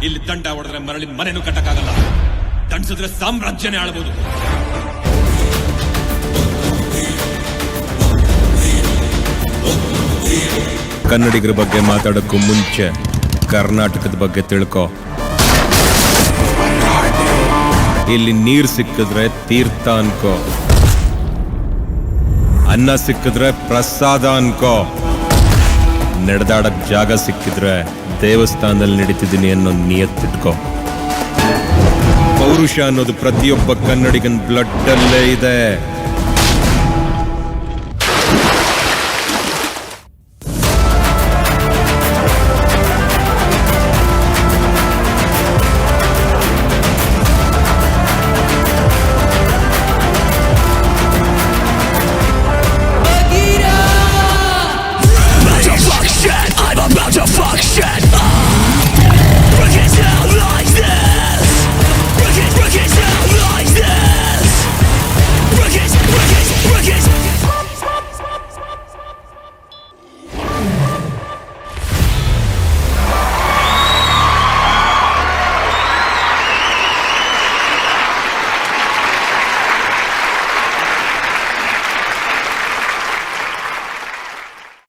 ಇಲ್ಲಿ ದಂಡ ಹೊಡೆದ್ರೆ ಮರಳಿ ಮನೆನೂ ಕಟ್ಟಕ್ಕಾಗಲ್ಲ, ದಂಡಿಸಿದ್ರೆ ಸಾಮ್ರಾಜ್ಯನೇ ಆಳಬಹುದು. ಕನ್ನಡಿಗರ ಬಗ್ಗೆ ಮಾತಾಡೋಕ್ಕೂ ಮುಂಚೆ ಕರ್ನಾಟಕದ ಬಗ್ಗೆ ತಿಳ್ಕೊ. ಇಲ್ಲಿ ನೀರು ಸಿಕ್ಕಿದ್ರೆ ತೀರ್ಥ ಅನ್ಕೋ, ಅನ್ನ ಸಿಕ್ಕಿದ್ರೆ ಪ್ರಸಾದ ಅನ್ಕೋ, ನಡೆದಾಡಕ್ ಜಾಗ ಸಿಕ್ಕಿದ್ರೆ ದೇವಸ್ಥಾನದಲ್ಲಿ ನಡೀತಿದ್ದೀನಿ ಅನ್ನೋ ನಿಯತ್ತಿಟ್ಕೋ. ಪೌರುಷ ಅನ್ನೋದು ಪ್ರತಿಯೊಬ್ಬ ಕನ್ನಡಿಗನ ಬ್ಲಡ್ ಅಲ್ಲೇ ಇದೆ.